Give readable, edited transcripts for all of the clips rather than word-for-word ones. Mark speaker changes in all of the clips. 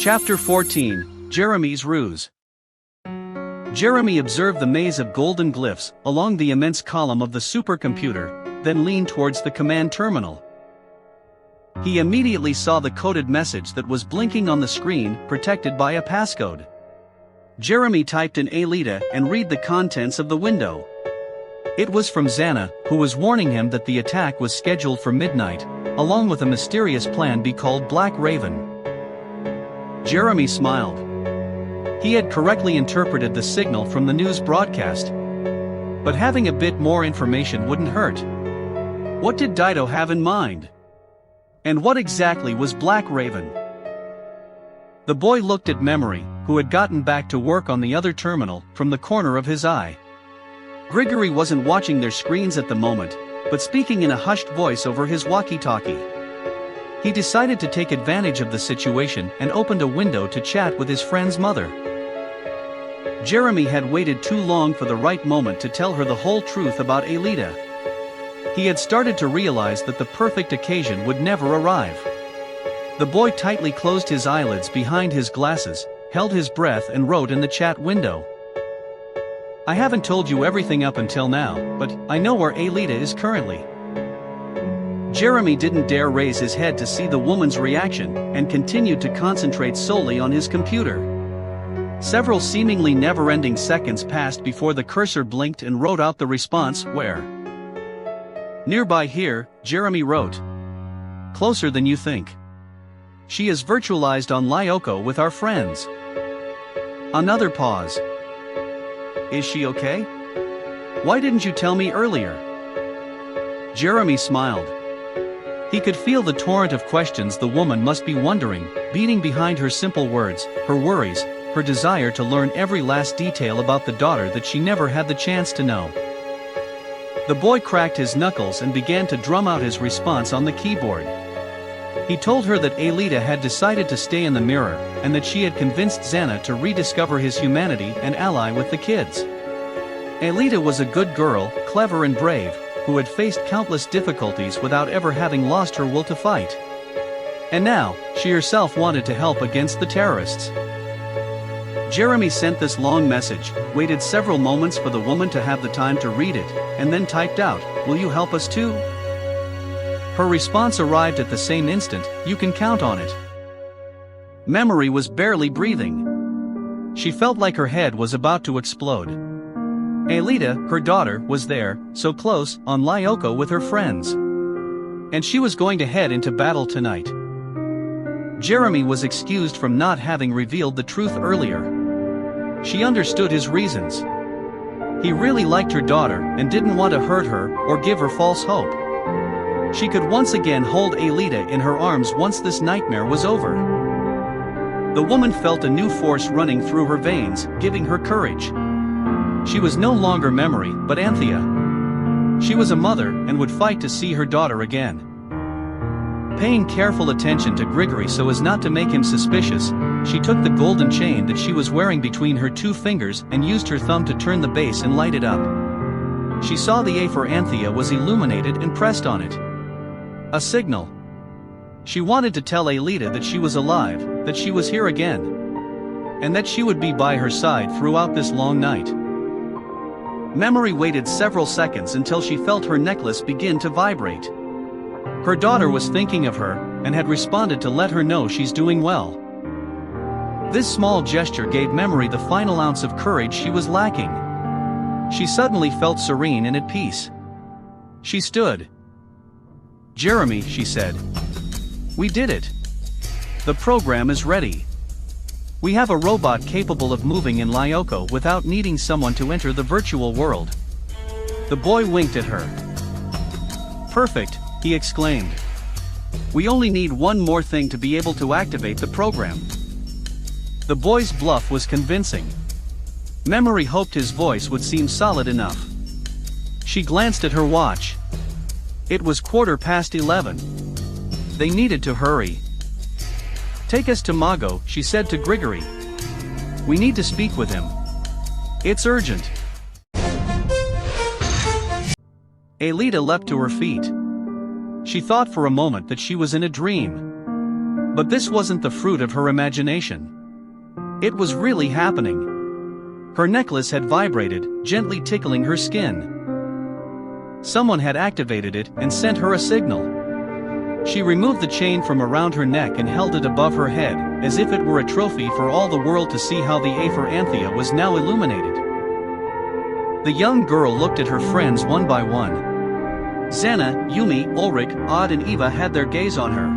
Speaker 1: Chapter 14, Jeremy's Ruse. Jeremy observed the maze of golden glyphs along the immense column of the supercomputer, then leaned towards the command terminal. He immediately saw the coded message that was blinking on the screen, protected by a passcode. Jeremy typed in Alita and read the contents of the window. It was from XANA, who was warning him that the attack was scheduled for midnight, along with a mysterious plan B called Black Raven. Jeremy smiled. He had correctly interpreted the signal from the news broadcast. But having a bit more information wouldn't hurt. What did Dido have in mind? And what exactly was Black Raven? The boy looked at Memory, who had gotten back to work on the other terminal, from the corner of his eye. Grigory wasn't watching their screens at the moment, but speaking in a hushed voice over his walkie-talkie. He decided to take advantage of the situation and opened a window to chat with his friend's mother. Jeremy had waited too long for the right moment to tell her the whole truth about Alita. He had started to realize that the perfect occasion would never arrive. The boy tightly closed his eyelids behind his glasses, held his breath and wrote in the chat window. I haven't told you everything up until now, but I know where Alita is currently. Jeremy didn't dare raise his head to see the woman's reaction, and continued to concentrate solely on his computer. Several seemingly never-ending seconds passed before the cursor blinked and wrote out the response, where? Nearby here, Jeremy wrote. Closer than you think. She is virtualized on Lyoko with our friends. Another pause. Is she okay? Why didn't you tell me earlier? Jeremy smiled. He could feel the torrent of questions the woman must be wondering, beating behind her simple words, her worries, her desire to learn every last detail about the daughter that she never had the chance to know. The boy cracked his knuckles and began to drum out his response on the keyboard. He told her that Alita had decided to stay in the mirror, and that she had convinced XANA to rediscover his humanity and ally with the kids. Alita was a good girl, clever and brave, who had faced countless difficulties without ever having lost her will to fight. And now, she herself wanted to help against the terrorists. Jeremy sent this long message, waited several moments for the woman to have the time to read it, and then typed out, "Will you help us too?" Her response arrived at the same instant, "You can count on it." Memory was barely breathing. She felt like her head was about to explode. Alita, her daughter, was there, so close, on Lyoko with her friends. And she was going to head into battle tonight. Jeremy was excused from not having revealed the truth earlier. She understood his reasons. He really liked her daughter and didn't want to hurt her or give her false hope. She could once again hold Alita in her arms once this nightmare was over. The woman felt a new force running through her veins, giving her courage. She was no longer Memory, but Anthea. She was a mother and would fight to see her daughter again. Paying careful attention to Grigory so as not to make him suspicious, she took the golden chain that she was wearing between her two fingers and used her thumb to turn the base and light it up. She saw the A for Anthea was illuminated and pressed on it. A signal. She wanted to tell Alita that she was alive, that she was here again. And that she would be by her side throughout this long night. Memory waited several seconds until she felt her necklace begin to vibrate. Her daughter was thinking of her, and had responded to let her know she's doing well. This small gesture gave Memory the final ounce of courage she was lacking. She suddenly felt serene and at peace. She stood. "Jeremy," she said. "We did it. The program is ready. We have a robot capable of moving in Lyoko without needing someone to enter the virtual world." The boy winked at her. "Perfect," he exclaimed. "We only need one more thing to be able to activate the program." The boy's bluff was convincing. Memory hoped his voice would seem solid enough. She glanced at her watch. It was 11:15. They needed to hurry. "Take us to Mago," she said to Grigory. "We need to speak with him. It's urgent." Alita leapt to her feet. She thought for a moment that she was in a dream. But this wasn't the fruit of her imagination. It was really happening. Her necklace had vibrated, gently tickling her skin. Someone had activated it and sent her a signal. She removed the chain from around her neck and held it above her head, as if it were a trophy for all the world to see how the A for Anthea was now illuminated. The young girl looked at her friends one by one. XANA, Yumi, Ulrich, Odd and Eva had their gaze on her.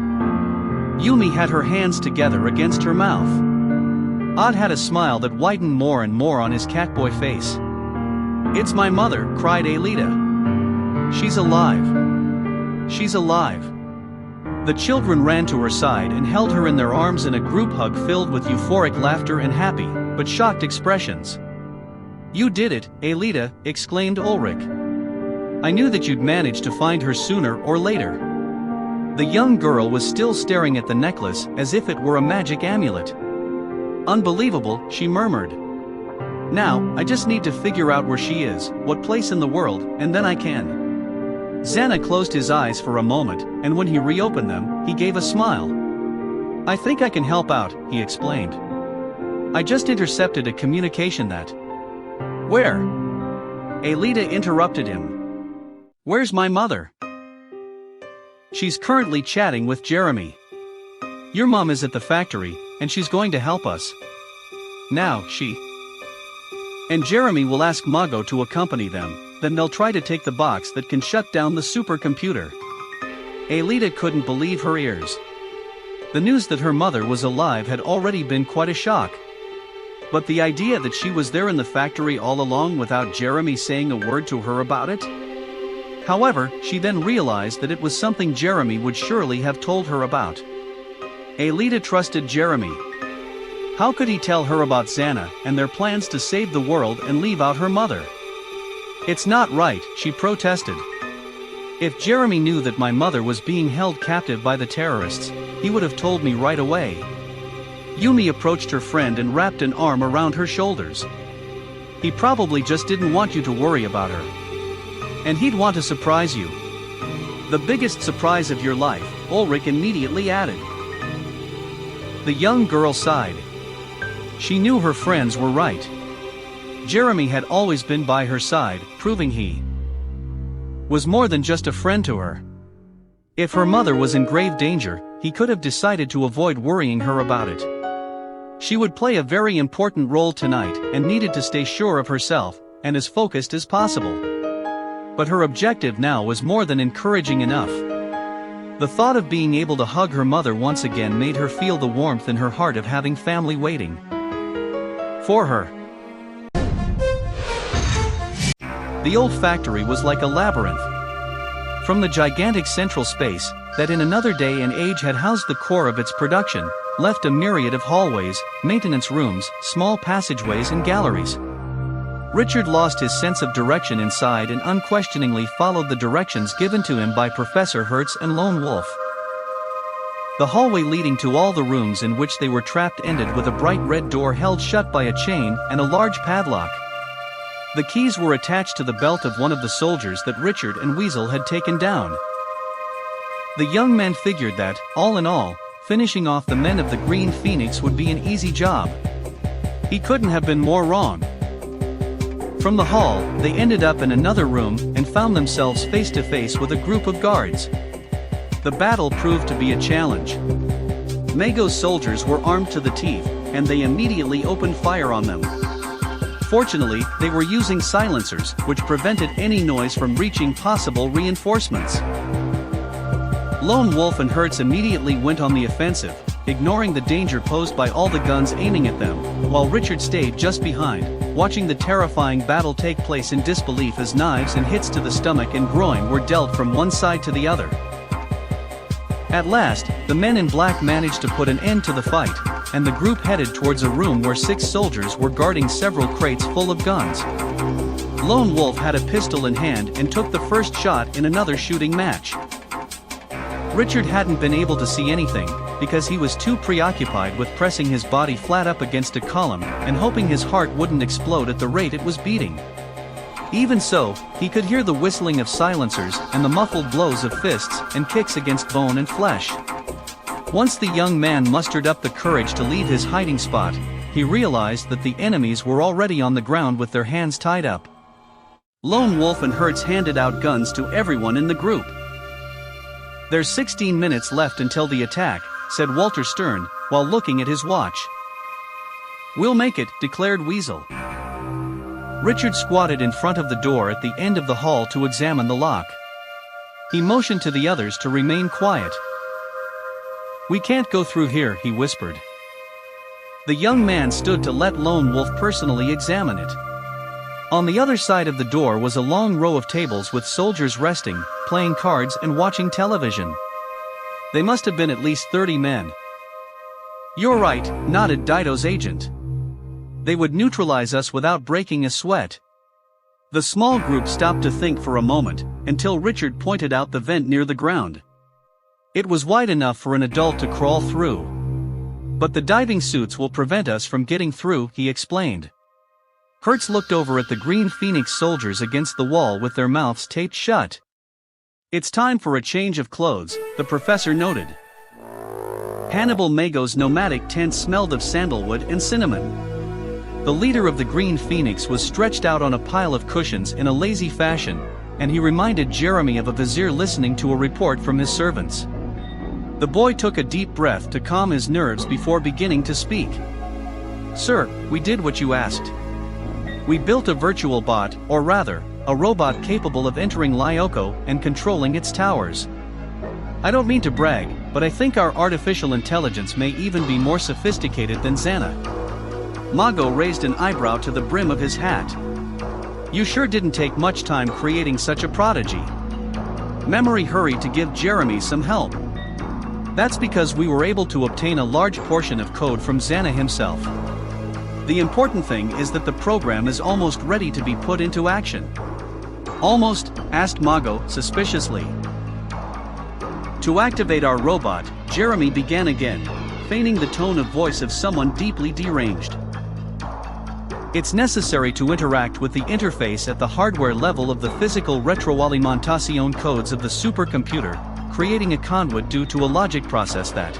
Speaker 1: Yumi had her hands together against her mouth. Odd had a smile that widened more and more on his catboy face. "It's my mother," cried Alita. "She's alive. She's alive." The children ran to her side and held her in their arms in a group hug filled with euphoric laughter and happy, but shocked expressions. "You did it, Alita," exclaimed Ulrich. "I knew that you'd manage to find her sooner or later." The young girl was still staring at the necklace as if it were a magic amulet. "Unbelievable," she murmured. "Now, I just need to figure out where she is, what place in the world, and then I can." XANA closed his eyes for a moment, and when he reopened them, he gave a smile. "I think I can help out," he explained. "I just intercepted a communication that—" "Where?" Alita interrupted him. "Where's my mother?" "She's currently chatting with Jeremy. Your mom is at the factory, and she's going to help us. Now, and Jeremy will ask Mago to accompany them, then they'll try to take the box that can shut down the supercomputer." Alita couldn't believe her ears. The news that her mother was alive had already been quite a shock. But the idea that she was there in the factory all along without Jeremy saying a word to her about it? However, she then realized that it was something Jeremy would surely have told her about. Alita trusted Jeremy. How could he tell her about XANA and their plans to save the world and leave out her mother? "It's not right," she protested. "If Jeremy knew that my mother was being held captive by the terrorists, he would have told me right away." Yumi approached her friend and wrapped an arm around her shoulders. "He probably just didn't want you to worry about her. And he'd want to surprise you." "The biggest surprise of your life," Ulrich immediately added. The young girl sighed. She knew her friends were right. Jeremy had always been by her side, proving he was more than just a friend to her. If her mother was in grave danger, he could have decided to avoid worrying her about it. She would play a very important role tonight and needed to stay sure of herself, and as focused as possible. But her objective now was more than encouraging enough. The thought of being able to hug her mother once again made her feel the warmth in her heart of having family waiting for her. The old factory was like a labyrinth. From the gigantic central space, that in another day and age had housed the core of its production, left a myriad of hallways, maintenance rooms, small passageways and galleries. Richard lost his sense of direction inside and unquestioningly followed the directions given to him by Professor Hertz and Lone Wolf. The hallway leading to all the rooms in which they were trapped ended with a bright red door held shut by a chain and a large padlock. The keys were attached to the belt of one of the soldiers that Richard and Weasel had taken down. The young men figured that, all in all, finishing off the men of the Green Phoenix would be an easy job. He couldn't have been more wrong. From the hall, they ended up in another room and found themselves face to face with a group of guards. The battle proved to be a challenge. Mago's soldiers were armed to the teeth, and they immediately opened fire on them. Fortunately, they were using silencers, which prevented any noise from reaching possible reinforcements. Lone Wolf and Hertz immediately went on the offensive, ignoring the danger posed by all the guns aiming at them, while Richard stayed just behind, watching the terrifying battle take place in disbelief as knives and hits to the stomach and groin were dealt from one side to the other. At last, the men in black managed to put an end to the fight, and the group headed towards a room where 6 soldiers were guarding several crates full of guns. Lone Wolf had a pistol in hand and took the first shot in another shooting match. Richard hadn't been able to see anything, because he was too preoccupied with pressing his body flat up against a column and hoping his heart wouldn't explode at the rate it was beating. Even so, he could hear the whistling of silencers and the muffled blows of fists and kicks against bone and flesh. Once the young man mustered up the courage to leave his hiding spot, he realized that the enemies were already on the ground with their hands tied up. Lone Wolf and Hertz handed out guns to everyone in the group. "There's 16 minutes left until the attack," said Walter Stern, while looking at his watch. "We'll make it," declared Weasel. Richard squatted in front of the door at the end of the hall to examine the lock. He motioned to the others to remain quiet. "We can't go through here," he whispered. The young man stood to let Lone Wolf personally examine it. On the other side of the door was a long row of tables with soldiers resting, playing cards and watching television. They must have been at least 30 men. "You're right," nodded Dido's agent. "They would neutralize us without breaking a sweat." The small group stopped to think for a moment, until Richard pointed out the vent near the ground. It was wide enough for an adult to crawl through. "But the diving suits will prevent us from getting through," he explained. Hertz looked over at the Green Phoenix soldiers against the wall with their mouths taped shut. "It's time for a change of clothes," the professor noted. Hannibal Mago's nomadic tent smelled of sandalwood and cinnamon. The leader of the Green Phoenix was stretched out on a pile of cushions in a lazy fashion, and he reminded Jeremy of a vizier listening to a report from his servants. The boy took a deep breath to calm his nerves before beginning to speak. "Sir, we did what you asked. We built a virtual bot, or rather, a robot capable of entering Lyoko and controlling its towers. I don't mean to brag, but I think our artificial intelligence may even be more sophisticated than XANA." Mago raised an eyebrow to the brim of his hat. "You sure didn't take much time creating such a prodigy." Memory hurried to give Jeremy some help. "That's because we were able to obtain a large portion of code from XANA himself. The important thing is that the program is almost ready to be put into action." "Almost?" asked Mago, suspiciously. "To activate our robot," Jeremy began again, feigning the tone of voice of someone deeply deranged. "It's necessary to interact with the interface at the hardware level of the physical retroalimentation codes of the supercomputer, creating a conduit due to a logic process that..."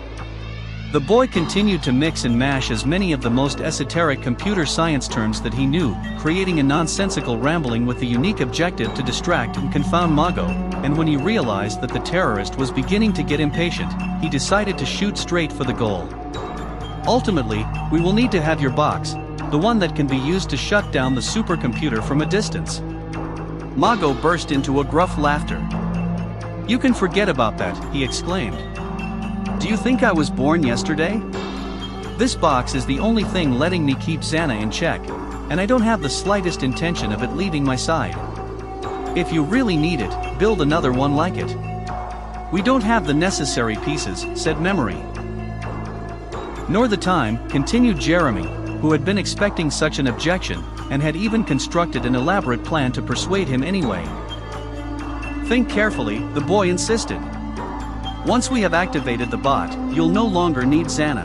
Speaker 1: The boy continued to mix and mash as many of the most esoteric computer science terms that he knew, creating a nonsensical rambling with the unique objective to distract and confound Mago, and when he realized that the terrorist was beginning to get impatient, he decided to shoot straight for the goal. "Ultimately, we will need to have your box, the one that can be used to shut down the supercomputer from a distance." Mago burst into a gruff laughter. "You can forget about that," he exclaimed. "Do you think I was born yesterday? This box is the only thing letting me keep XANA in check, and I don't have the slightest intention of it leaving my side. If you really need it, build another one like it." "We don't have the necessary pieces," said Memory. "Nor the time," continued Jeremy, who had been expecting such an objection, and had even constructed an elaborate plan to persuade him anyway. "Think carefully," the boy insisted. "Once we have activated the bot, you'll no longer need XANA.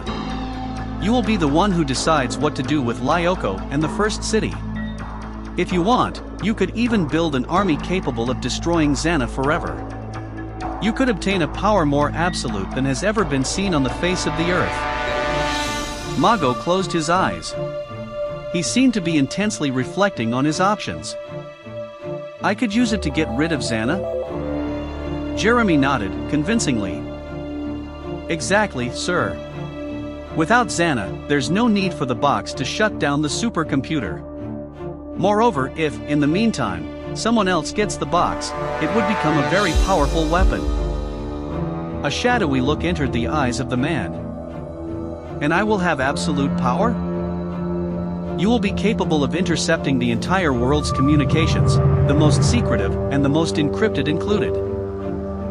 Speaker 1: You will be the one who decides what to do with Lyoko and the First City. If you want, you could even build an army capable of destroying XANA forever. You could obtain a power more absolute than has ever been seen on the face of the earth." Mago closed his eyes. He seemed to be intensely reflecting on his options. "I could use it to get rid of XANA?" Jeremy nodded, convincingly. "Exactly, sir. Without XANA, there's no need for the box to shut down the supercomputer. Moreover, if, in the meantime, someone else gets the box, it would become a very powerful weapon." A shadowy look entered the eyes of the man. "And I will have absolute power? You will be capable of intercepting the entire world's communications, the most secretive and the most encrypted included.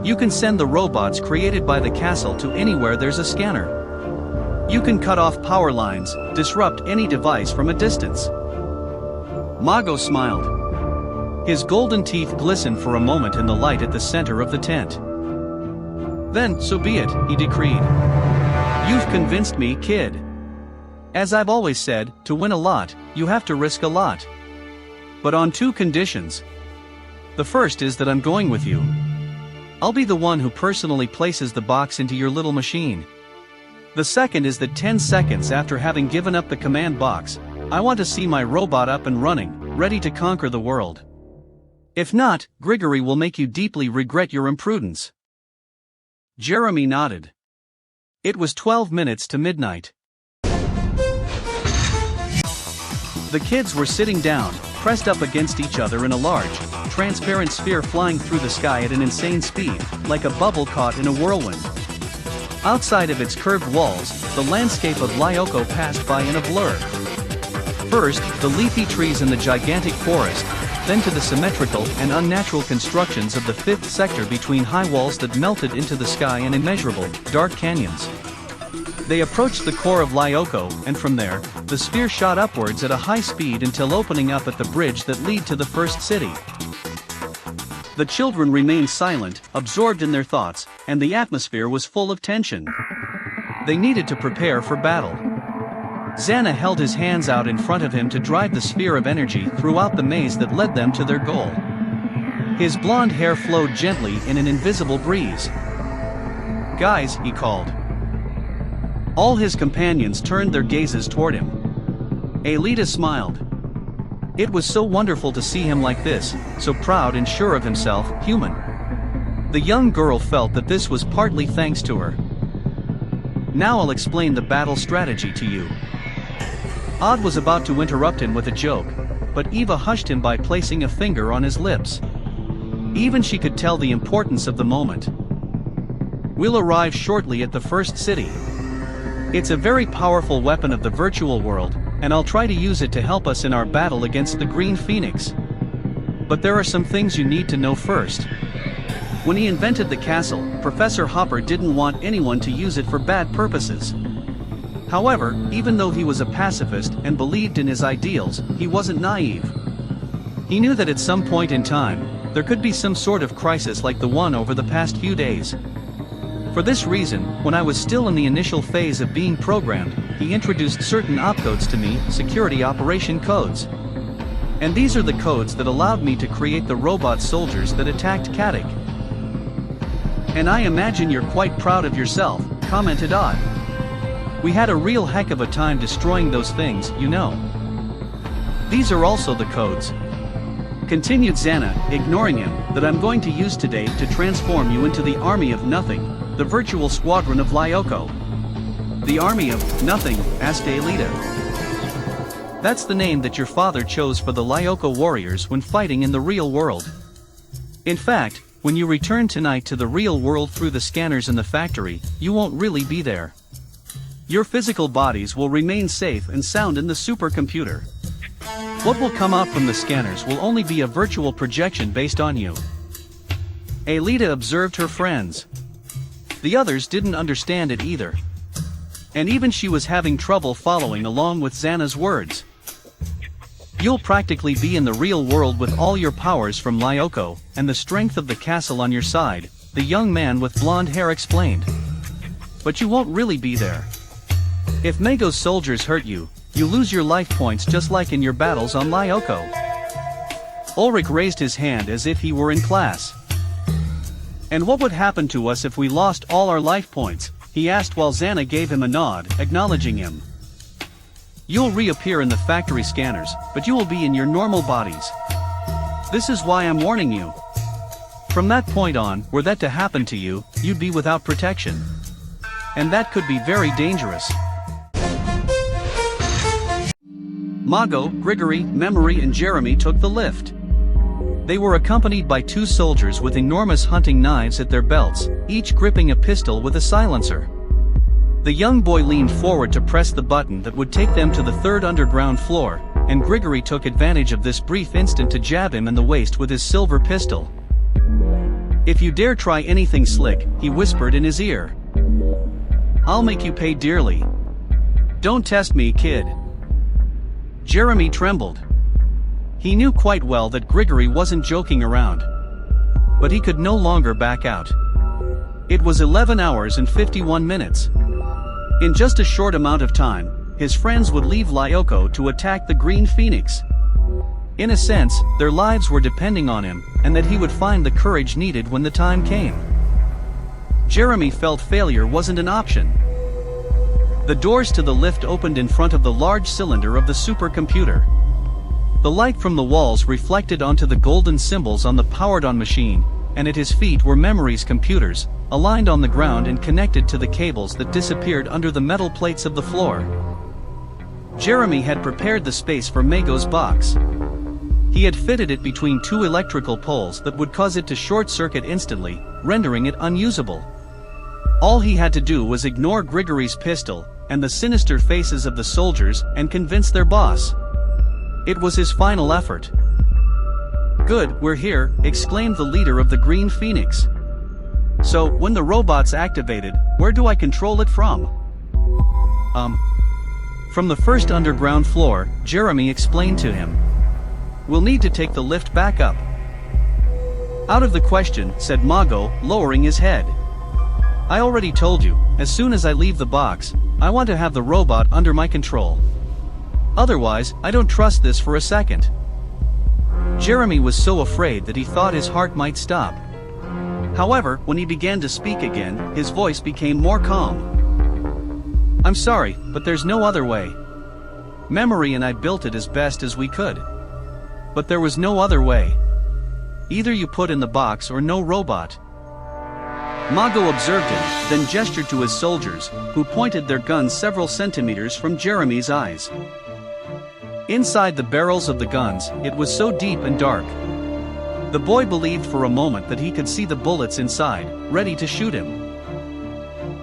Speaker 1: You can send the robots created by the castle to anywhere there's a scanner. You can cut off power lines, disrupt any device from a distance." Mago smiled. His golden teeth glistened for a moment in the light at the center of the tent. "Then, so be it," he decreed. "You've convinced me, kid. As I've always said, to win a lot, you have to risk a lot. But on two conditions. The first is that I'm going with you. I'll be the one who personally places the box into your little machine, The second is that 10 seconds after having given up the command box, I want to see my robot up and running, ready to conquer the world. If not, Grigory will make you deeply regret your imprudence. Jeremy nodded. It was 12 minutes to midnight. The kids were sitting down, pressed up against each other in a large, transparent sphere flying through the sky at an insane speed, like a bubble caught in a whirlwind. Outside of its curved walls, the landscape of Lyoko passed by in a blur. First, the leafy trees in the gigantic forest, then to the symmetrical and unnatural constructions of the fifth sector between high walls that melted into the sky and immeasurable, dark canyons. They approached the core of Lyoko, and from there, the sphere shot upwards at a high speed until opening up at the bridge that led to the first city. The children remained silent, absorbed in their thoughts, and the atmosphere was full of tension. They needed to prepare for battle. XANA held his hands out in front of him to drive the sphere of energy throughout the maze that led them to their goal. His blonde hair flowed gently in an invisible breeze. "Guys," he called. All his companions turned their gazes toward him. Alita smiled. It was so wonderful to see him like this, so proud and sure of himself, human. The young girl felt that this was partly thanks to her. "Now I'll explain the battle strategy to you." Odd was about to interrupt him with a joke, but Eva hushed him by placing a finger on his lips. Even she could tell the importance of the moment. "We'll arrive shortly at the first city. It's a very powerful weapon of the virtual world, and I'll try to use it to help us in our battle against the Green Phoenix. But there are some things you need to know first. When he invented the castle, Professor Hopper didn't want anyone to use it for bad purposes. However, even though he was a pacifist and believed in his ideals, he wasn't naive. He knew that at some point in time, there could be some sort of crisis like the one over the past few days. For this reason, when I was still in the initial phase of being programmed, he introduced certain opcodes to me, security operation codes. And these are the codes that allowed me to create the robot soldiers that attacked Katic. "And I imagine you're quite proud of yourself," commented Odd. "We had a real heck of a time destroying those things, you know." "These are also the codes," continued XANA, ignoring him, "that I'm going to use today to transform you into the Army of Nothing, the virtual squadron of Lyoko." "The Army of Nothing?" asked Alita. "That's the name that your father chose for the Lyoko warriors when fighting in the real world. In fact, when you return tonight to the real world through the scanners in the factory, you won't really be there. Your physical bodies will remain safe and sound in the supercomputer. What will come out from the scanners will only be a virtual projection based on you." Alita observed her friends. The others didn't understand it either. And even she was having trouble following along with XANA's words. "You'll practically be in the real world with all your powers from Lyoko, and the strength of the castle on your side," the young man with blonde hair explained. "But you won't really be there. If Mago's soldiers hurt you, you lose your life points just like in your battles on Lyoko." Ulrich raised his hand as if he were in class. "And what would happen to us if we lost all our life points?" he asked while XANA gave him a nod, acknowledging him. "You'll reappear in the factory scanners, but you will be in your normal bodies. This is why I'm warning you. From that point on, were that to happen to you, you'd be without protection. And that could be very dangerous." Mago, Grigory, Memory and Jeremy took the lift. They were accompanied by two soldiers with enormous hunting knives at their belts, each gripping a pistol with a silencer. The young boy leaned forward to press the button that would take them to the third underground floor, and Grigory took advantage of this brief instant to jab him in the waist with his silver pistol. "If you dare try anything slick," he whispered in his ear, "I'll make you pay dearly. Don't test me, kid." Jeremy trembled. He knew quite well that Grigory wasn't joking around. But he could no longer back out. It was 11 hours and 51 minutes. In just a short amount of time, his friends would leave Lyoko to attack the Green Phoenix. In a sense, their lives were depending on him, and that he would find the courage needed when the time came. Jeremy felt failure wasn't an option. The doors to the lift opened in front of the large cylinder of the supercomputer. The light from the walls reflected onto the golden symbols on the powered-on machine, and at his feet were Memory's computers, aligned on the ground and connected to the cables that disappeared under the metal plates of the floor. Jeremy had prepared the space for Mago's box. He had fitted it between two electrical poles that would cause it to short-circuit instantly, rendering it unusable. All he had to do was ignore Grigory's pistol and the sinister faces of the soldiers and convince their boss. It was his final effort. "Good, we're here," exclaimed the leader of the Green Phoenix. "So, when the robot's activated, where do I control it from?" From the first underground floor," Jeremy explained to him. "We'll need to take the lift back up." "Out of the question," said Mago, lowering his head. "I already told you, as soon as I leave the box, I want to have the robot under my control. Otherwise, I don't trust this for a second." Jeremy was so afraid that he thought his heart might stop. However, when he began to speak again, his voice became more calm. "I'm sorry, but there's no other way. Memory and I built it as best as we could. But there was no other way. Either you put in the box or no robot." Mago observed him, then gestured to his soldiers, who pointed their guns several centimeters from Jeremy's eyes. Inside the barrels of the guns, it was so deep and dark. The boy believed for a moment that he could see the bullets inside, ready to shoot him.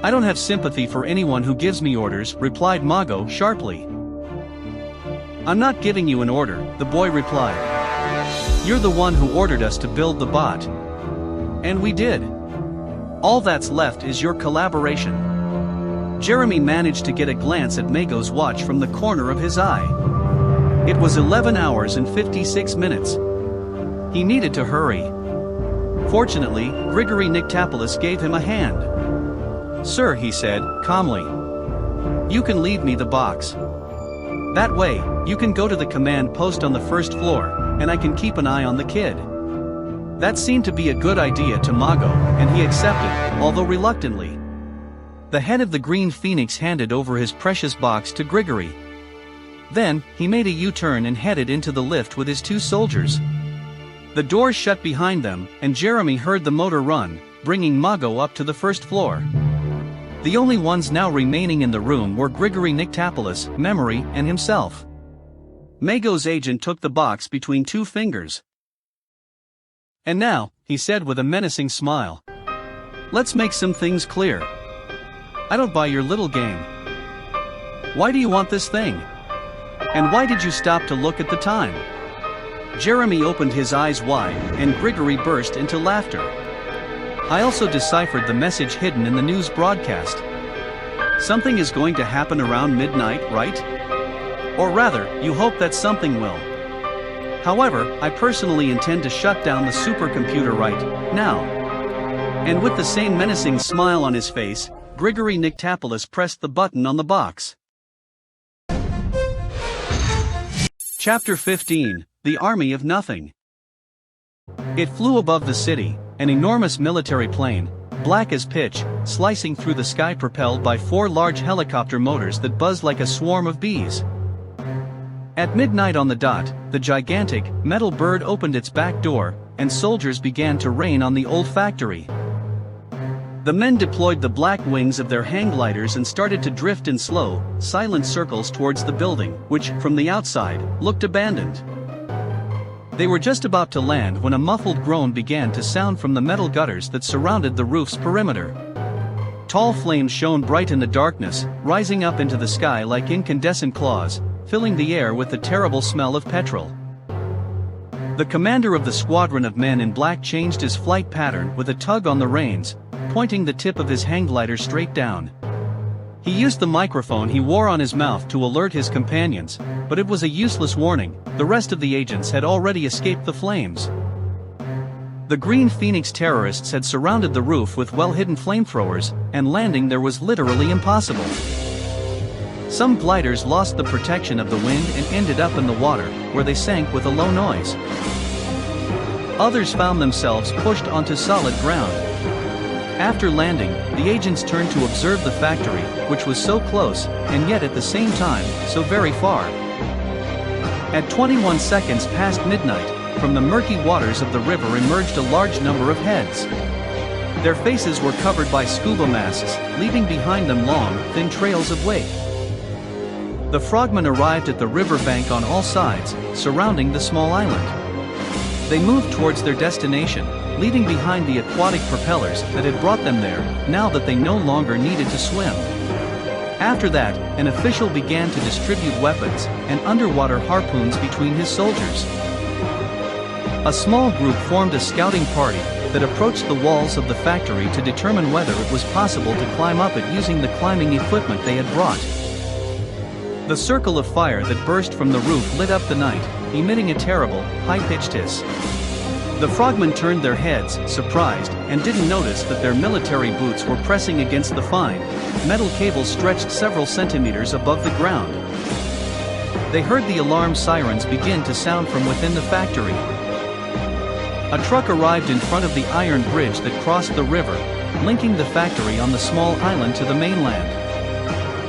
Speaker 1: "I don't have sympathy for anyone who gives me orders," replied Mago sharply. "I'm not giving you an order," the boy replied. "You're the one who ordered us to build the bot. And we did. All that's left is your collaboration." Jeremy managed to get a glance at Mago's watch from the corner of his eye. It was 11 hours and 56 minutes. He needed to hurry. Fortunately, Grigory Nyctopoulos gave him a hand. "Sir," he said, calmly, "you can leave me the box. That way, you can go to the command post on the first floor, and I can keep an eye on the kid." That seemed to be a good idea to Mago, and he accepted, although reluctantly. The head of the Green Phoenix handed over his precious box to Grigory. Then, he made a U-turn and headed into the lift with his two soldiers. The doors shut behind them, and Jeremy heard the motor run, bringing Mago up to the first floor. The only ones now remaining in the room were Grigory Nyctopoulos, Memory, and himself. Mago's agent took the box between two fingers. "And now," he said with a menacing smile, "let's make some things clear. I don't buy your little game. Why do you want this thing? And why did you stop to look at the time?" Jeremy opened his eyes wide, and Grigory burst into laughter. "I also deciphered the message hidden in the news broadcast. Something is going to happen around midnight, right? Or rather, you hope that something will. However, I personally intend to shut down the supercomputer right now." And with the same menacing smile on his face, Grigory Nyctopoulos pressed the button on the box. Chapter 15, The Army of Nothing. It flew above the city, an enormous military plane, black as pitch, slicing through the sky propelled by 4 large helicopter motors that buzzed like a swarm of bees. At midnight on the dot, the gigantic, metal bird opened its back door, and soldiers began to rain on the old factory. The men deployed the black wings of their hang gliders and started to drift in slow, silent circles towards the building, which, from the outside, looked abandoned. They were just about to land when a muffled groan began to sound from the metal gutters that surrounded the roof's perimeter. Tall flames shone bright in the darkness, rising up into the sky like incandescent claws, filling the air with the terrible smell of petrol. The commander of the squadron of men in black changed his flight pattern with a tug on the reins, pointing the tip of his hang glider straight down. He used the microphone he wore on his mouth to alert his companions, but it was a useless warning. The rest of the agents had already escaped the flames. The Green Phoenix terrorists had surrounded the roof with well-hidden flamethrowers, and landing there was literally impossible. Some gliders lost the protection of the wind and ended up in the water, where they sank with a low noise. Others found themselves pushed onto solid ground. After landing, the agents turned to observe the factory, which was so close, and yet at the same time, so very far. At 21 seconds past midnight, from the murky waters of the river emerged a large number of heads. Their faces were covered by scuba masks, leaving behind them long, thin trails of wake. The frogmen arrived at the riverbank on all sides, surrounding the small island. They moved towards their destination, leaving behind the aquatic propellers that had brought them there, now that they no longer needed to swim. After that, an official began to distribute weapons and underwater harpoons between his soldiers. A small group formed a scouting party that approached the walls of the factory to determine whether it was possible to climb up it using the climbing equipment they had brought. The circle of fire that burst from the roof lit up the night, emitting a terrible, high-pitched hiss. The frogmen turned their heads, surprised, and didn't notice that their military boots were pressing against the fine, metal cables stretched several centimeters above the ground. They heard the alarm sirens begin to sound from within the factory. A truck arrived in front of the iron bridge that crossed the river, linking the factory on the small island to the mainland.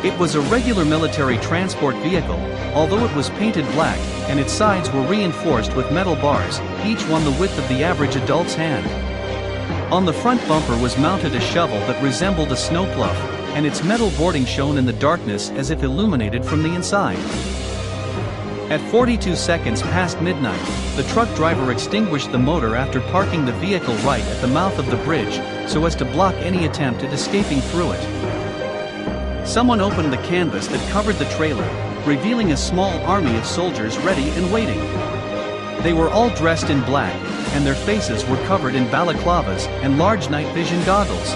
Speaker 1: It was a regular military transport vehicle, although it was painted black, and its sides were reinforced with metal bars, each one the width of the average adult's hand. On the front bumper was mounted a shovel that resembled a snowplow, and its metal boarding shone in the darkness as if illuminated from the inside. At 42 seconds past midnight, the truck driver extinguished the motor after parking the vehicle right at the mouth of the bridge, so as to block any attempt at escaping through it. Someone opened the canvas that covered the trailer, revealing a small army of soldiers ready and waiting. They were all dressed in black, and their faces were covered in balaclavas and large night vision goggles.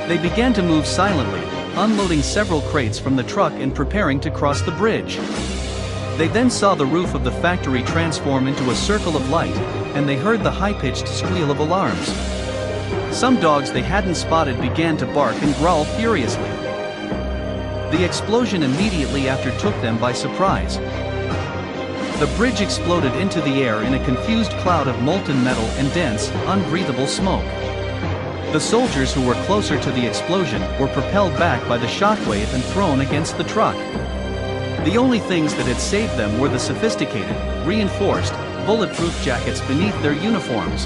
Speaker 1: They began to move silently, unloading several crates from the truck and preparing to cross the bridge. They then saw the roof of the factory transform into a circle of light, and they heard the high-pitched squeal of alarms. Some dogs they hadn't spotted began to bark and growl furiously. The explosion immediately after took them by surprise. The bridge exploded into the air in a confused cloud of molten metal and dense, unbreathable smoke. The soldiers who were closer to the explosion were propelled back by the shockwave and thrown against the truck. The only things that had saved them were the sophisticated, reinforced, bulletproof jackets beneath their uniforms.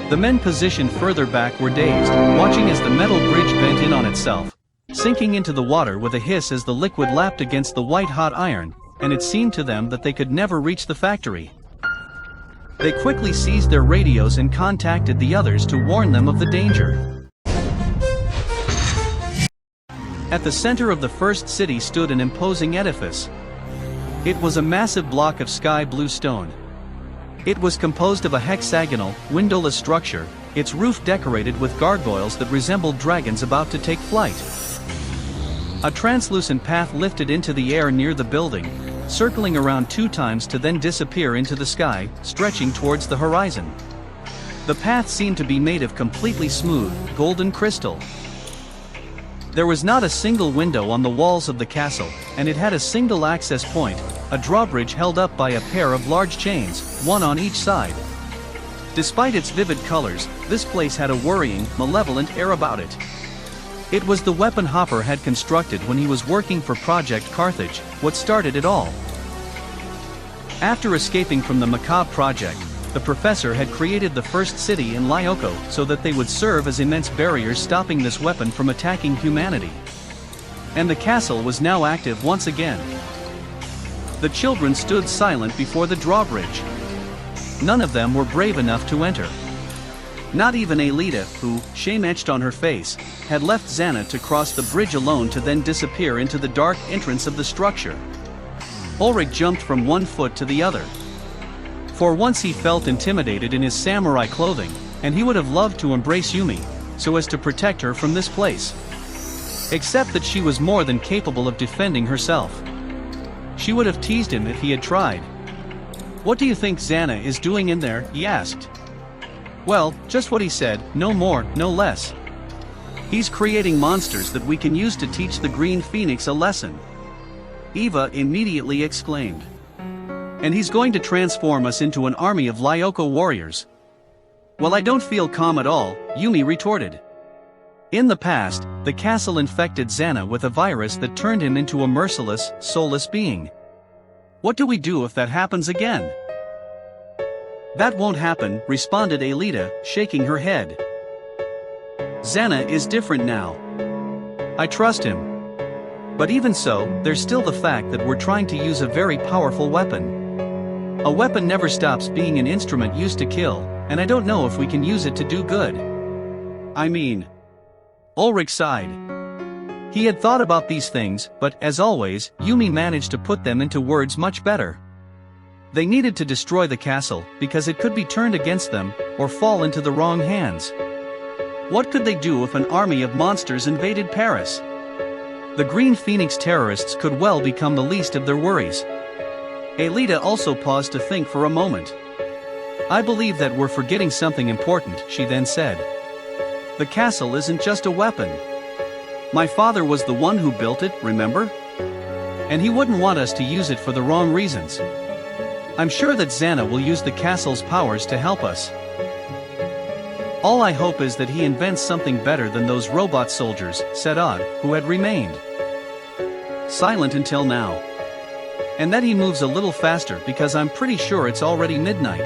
Speaker 1: The men positioned further back were dazed, watching as the metal bridge bent in on itself, sinking into the water with a hiss as the liquid lapped against the white-hot iron, and it seemed to them that they could never reach the factory. They quickly seized their radios and contacted the others to warn them of the danger. At the center of the first city stood an imposing edifice. It was a massive block of sky blue stone. It was composed of a hexagonal, windowless structure, its roof decorated with gargoyles that resembled dragons about to take flight. A translucent path lifted into the air near the building, circling around 2 times to then disappear into the sky, stretching towards the horizon. The path seemed to be made of completely smooth, golden crystal. There was not a single window on the walls of the castle, and it had a single access point, a drawbridge held up by a pair of large chains, one on each side. Despite its vivid colors, this place had a worrying, malevolent air about it. It was the weapon Hopper had constructed when he was working for Project Carthage, what started it all. After escaping from the macabre project, the professor had created the first city in Lyoko so that they would serve as immense barriers stopping this weapon from attacking humanity. And the castle was now active once again. The children stood silent before the drawbridge. None of them were brave enough to enter. Not even Alita, who, shame etched on her face, had left XANA to cross the bridge alone to then disappear into the dark entrance of the structure. Ulrich jumped from one foot to the other. For once he felt intimidated in his samurai clothing, and he would have loved to embrace Yumi, so as to protect her from this place. Except that she was more than capable of defending herself. She would have teased him if he had tried. "What do you think XANA is doing in there?" he asked. "Well, just what he said, no more, no less. He's creating monsters that we can use to teach the Green Phoenix a lesson," Eva immediately exclaimed. "And he's going to transform us into an army of Lyoko warriors." Well, I don't feel calm at all, Yumi retorted. In the past, the castle infected XANA with a virus that turned him into a merciless, soulless being. What do we do if that happens again? That won't happen, responded Alita, shaking her head. XANA is different now. I trust him. But even so, there's still the fact that we're trying to use a very powerful weapon. A weapon never stops being an instrument used to kill, and I don't know if we can use it to do good. I mean... Ulrich sighed. He had thought about these things, but, as always, Yumi managed to put them into words much better. They needed to destroy the castle, because it could be turned against them, or fall into the wrong hands. What could they do if an army of monsters invaded Paris? The Green Phoenix terrorists could well become the least of their worries. Alita also paused to think for a moment. I believe that we're forgetting something important, she then said. The castle isn't just a weapon. My father was the one who built it, remember? And he wouldn't want us to use it for the wrong reasons. I'm sure that XANA will use the castle's powers to help us. All I hope is that he invents something better than those robot soldiers, said Odd, who had remained silent until now. And that he moves a little faster because I'm pretty sure it's already midnight.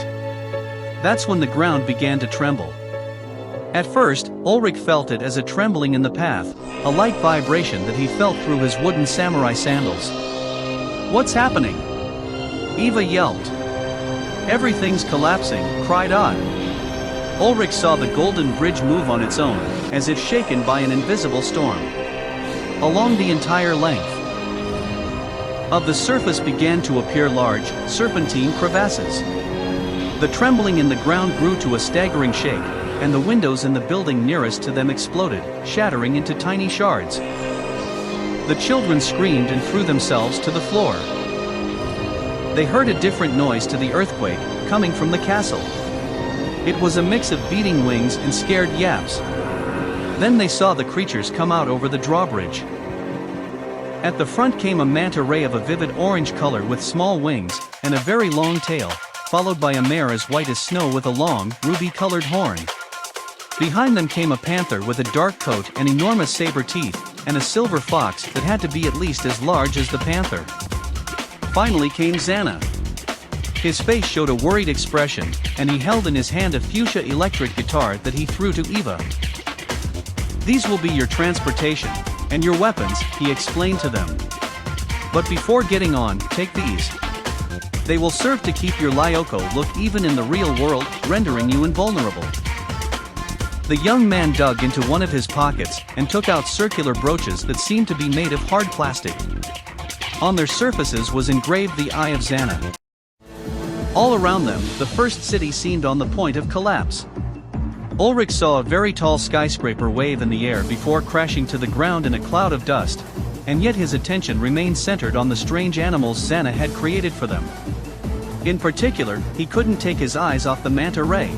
Speaker 1: That's when the ground began to tremble. At first, Ulrich felt it as a trembling in the path, a light vibration that he felt through his wooden samurai sandals. What's happening? Eva yelped. Everything's collapsing, cried Odd. Ulrich saw the golden bridge move on its own, as if shaken by an invisible storm. Along the entire length of the surface began to appear large, serpentine crevasses. The trembling in the ground grew to a staggering shape, and the windows in the building nearest to them exploded, shattering into tiny shards. The children screamed and threw themselves to the floor. They heard a different noise to the earthquake, coming from the castle. It was a mix of beating wings and scared yaps. Then they saw the creatures come out over the drawbridge. At the front came a manta ray of a vivid orange color with small wings, and a very long tail, followed by a mare as white as snow with a long, ruby-colored horn. Behind them came a panther with a dark coat and enormous saber teeth, and a silver fox that had to be at least as large as the panther. Finally came XANA. His face showed a worried expression, and he held in his hand a fuchsia electric guitar that he threw to Eva. These will be your transportation, and your weapons, he explained to them. But before getting on, take these. They will serve to keep your Lyoko look even in the real world, rendering you invulnerable. The young man dug into one of his pockets and took out circular brooches that seemed to be made of hard plastic. On their surfaces was engraved the Eye of XANA. All around them, the first city seemed on the point of collapse. Ulrich saw a very tall skyscraper wave in the air before crashing to the ground in a cloud of dust, and yet his attention remained centered on the strange animals XANA had created for them. In particular, he couldn't take his eyes off the manta ray.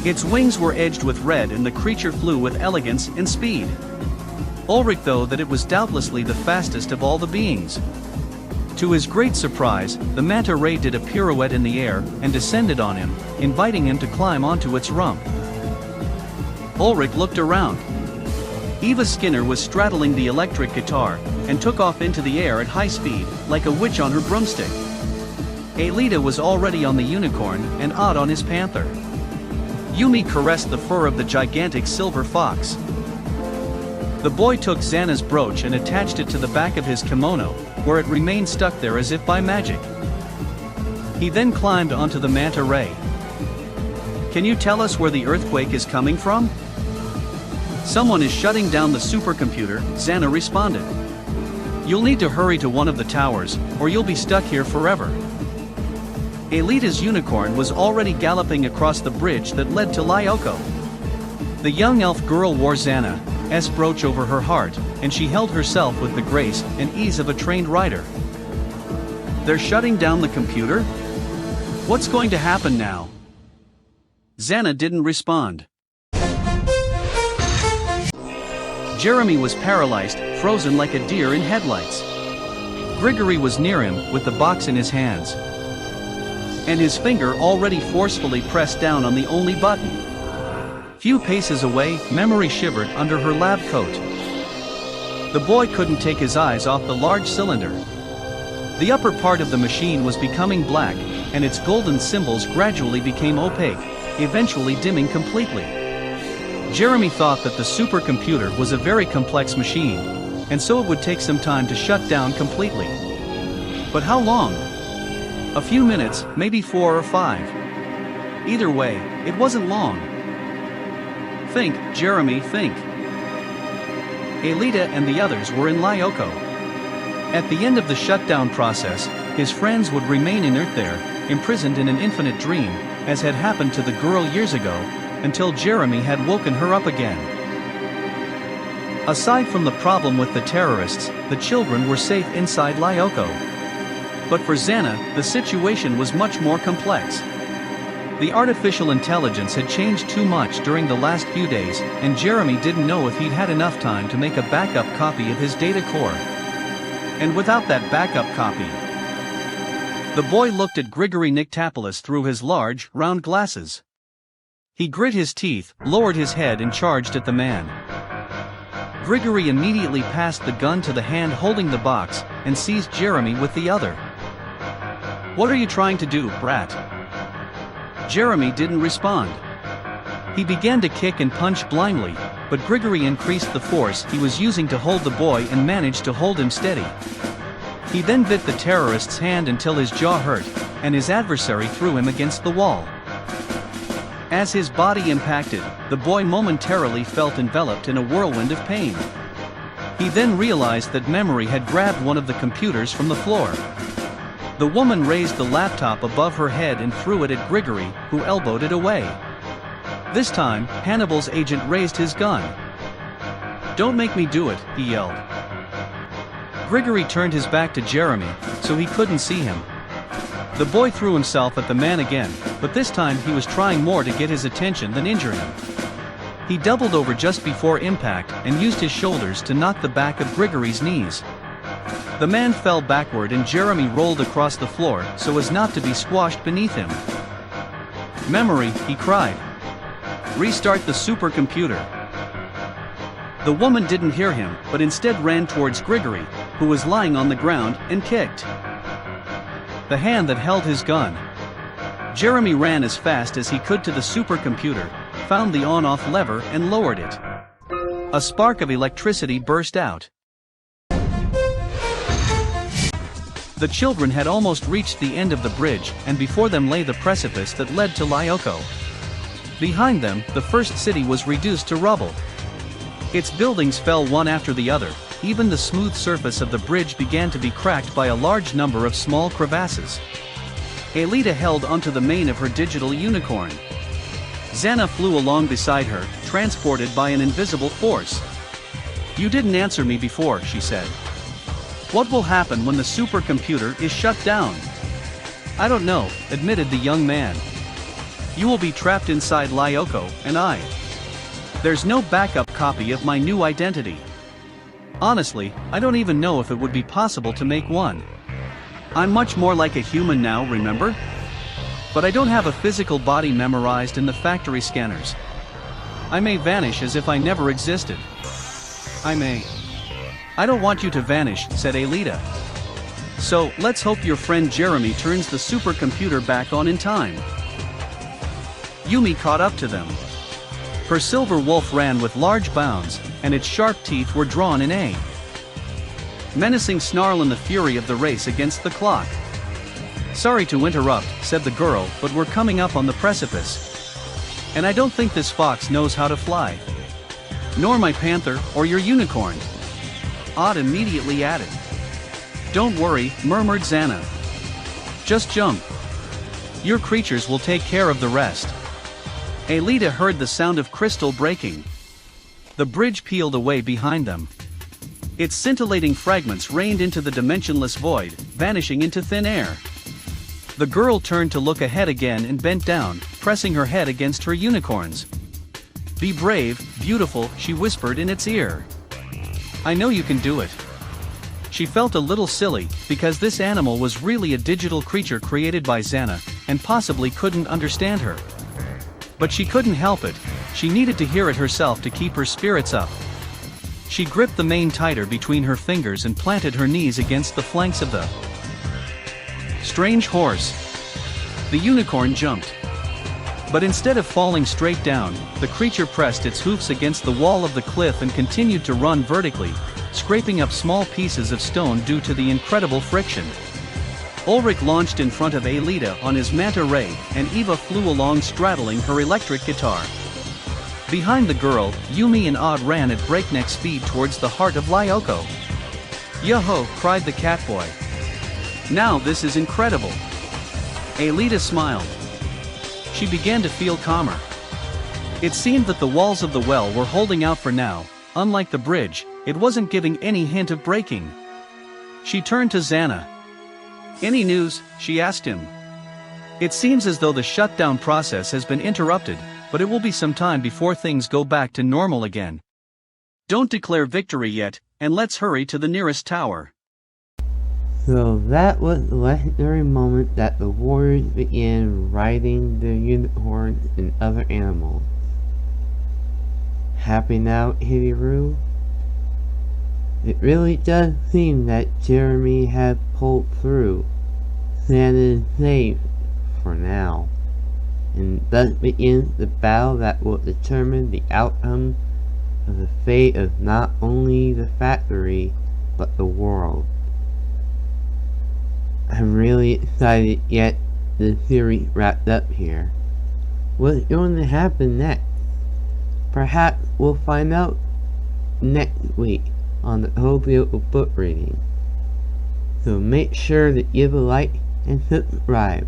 Speaker 1: Its wings were edged with red and the creature flew with elegance and speed. Ulrich thought that it was doubtlessly the fastest of all the beings. To his great surprise, the manta ray did a pirouette in the air and descended on him, inviting him to climb onto its rump. Ulrich looked around. Eva Skinner was straddling the electric guitar and took off into the air at high speed, like a witch on her broomstick. Alita was already on the unicorn and Odd on his panther. Yumi caressed the fur of the gigantic silver fox. The boy took XANA's brooch and attached it to the back of his kimono, where it remained stuck there as if by magic. He then climbed onto the manta ray. Can you tell us where the earthquake is coming from? Someone is shutting down the supercomputer, XANA responded. You'll need to hurry to one of the towers, or you'll be stuck here forever. Alita's unicorn was already galloping across the bridge that led to Lyoko. The young elf girl wore XANA's brooch over her heart, and she held herself with the grace and ease of a trained rider. They're shutting down the computer? What's going to happen now? XANA didn't respond. Jeremy was paralyzed, frozen like a deer in headlights. Grigory was near him, with the box in his hands. and his finger already forcefully pressed down on the only button. Few paces away, Memory shivered under her lab coat. The boy couldn't take his eyes off the large cylinder. The upper part of the machine was becoming black, and its golden symbols gradually became opaque, eventually dimming completely. Jeremy thought that the supercomputer was a very complex machine, and so it would take some time to shut down completely. But how long? A few minutes, maybe 4 or 5. Either way, it wasn't long. Think, Jeremy, think. Alita and the others were in Lyoko. At the end of the shutdown process, his friends would remain inert there, imprisoned in an infinite dream, as had happened to the girl years ago, until Jeremy had woken her up again. Aside from the problem with the terrorists, the children were safe inside Lyoko. But for XANA, the situation was much more complex. The artificial intelligence had changed too much during the last few days, and Jeremy didn't know if he'd had enough time to make a backup copy of his data core. And without that backup copy... The boy looked at Grigory Nyktopoulos through his large, round glasses. He grit his teeth, lowered his head and charged at the man. Grigory immediately passed the gun to the hand holding the box, and seized Jeremy with the other. "What are you trying to do, brat?" Jeremy didn't respond. He began to kick and punch blindly, but Grigory increased the force he was using to hold the boy and managed to hold him steady. He then bit the terrorist's hand until his jaw hurt, and his adversary threw him against the wall. As his body impacted, the boy momentarily felt enveloped in a whirlwind of pain. He then realized that Memory had grabbed one of the computers from the floor. The woman raised the laptop above her head and threw it at Grigory, who elbowed it away. This time, Hannibal's agent raised his gun. "Don't make me do it," he yelled. Grigory turned his back to Jeremy, so he couldn't see him. The boy threw himself at the man again, but this time he was trying more to get his attention than injure him. He doubled over just before impact and used his shoulders to knock the back of Grigory's knees. The man fell backward and Jeremy rolled across the floor so as not to be squashed beneath him. "Memory," he cried. "Restart the supercomputer." The woman didn't hear him, but instead ran towards Grigory, who was lying on the ground, and kicked the hand that held his gun. Jeremy ran as fast as he could to the supercomputer, found the on-off lever and lowered it. A spark of electricity burst out. The children had almost reached the end of the bridge, and before them lay the precipice that led to Lyoko. Behind them, the first city was reduced to rubble. Its buildings fell one after the other. Even the smooth surface of the bridge began to be cracked by a large number of small crevasses. Alita held onto the mane of her digital unicorn. XANA flew along beside her, transported by an invisible force. "You didn't answer me before," she said. "What will happen when the supercomputer is shut down?" "I don't know," admitted the young man. "You will be trapped inside Lyoko, and there's no backup copy of my new identity. Honestly, I don't even know if it would be possible to make one. I'm much more like a human now, remember? But I don't have a physical body memorized in the factory scanners. I may vanish as if I never existed. I don't want you to vanish," said Alita. "So, let's hope your friend Jeremy turns the supercomputer back on in time." Yumi caught up to them. Her silver wolf ran with large bounds, and its sharp teeth were drawn in a menacing snarl in the fury of the race against the clock. "Sorry to interrupt," said the girl, "but we're coming up on the precipice. And I don't think this fox knows how to fly. Nor my panther, or your unicorn." Odd immediately added. "Don't worry," murmured XANA. "Just jump. Your creatures will take care of the rest." Alita heard the sound of crystal breaking. The bridge peeled away behind them. Its scintillating fragments rained into the dimensionless void, vanishing into thin air. The girl turned to look ahead again and bent down, pressing her head against her unicorns. "Be brave, beautiful," she whispered in its ear. "I know you can do it." She felt a little silly, because this animal was really a digital creature created by XANA, and possibly couldn't understand her. But she couldn't help it, she needed to hear it herself to keep her spirits up. She gripped the mane tighter between her fingers and planted her knees against the flanks of the strange horse. The unicorn jumped. But instead of falling straight down, the creature pressed its hoofs against the wall of the cliff and continued to run vertically, scraping up small pieces of stone due to the incredible friction. Ulrich launched in front of Alita on his manta ray, and Eva flew along straddling her electric guitar. Behind the girl, Yumi and Odd ran at breakneck speed towards the heart of Lyoko. "Yo-ho!" cried the catboy. "Now this is incredible!" Alita smiled. She began to feel calmer. It seemed that the walls of the well were holding out for now. Unlike the bridge, it wasn't giving any hint of breaking. She turned to XANA. "Any news?" she asked him. "It seems as though the shutdown process has been interrupted, but it will be some time before things go back to normal again. Don't declare victory yet, and let's hurry to the nearest tower."
Speaker 2: So that was the legendary moment that the warriors began riding the unicorns and other animals. Happy now, Hideru? It really does seem that Jeremy has pulled through. Santa is safe, for now. And thus begins the battle that will determine the outcome of the fate of not only the factory, but the world. I'm really excited to get the series wrapped up here. What's going to happen next? Perhaps we'll find out next week on the Hobio book reading. So make sure to give a like and subscribe.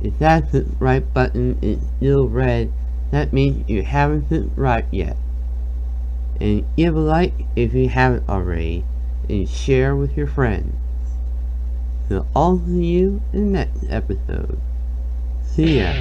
Speaker 2: If that subscribe button is still red, that means you haven't subscribed yet. And give a like if you haven't already, and share with your friends. So I'll see you in the next episode. See ya.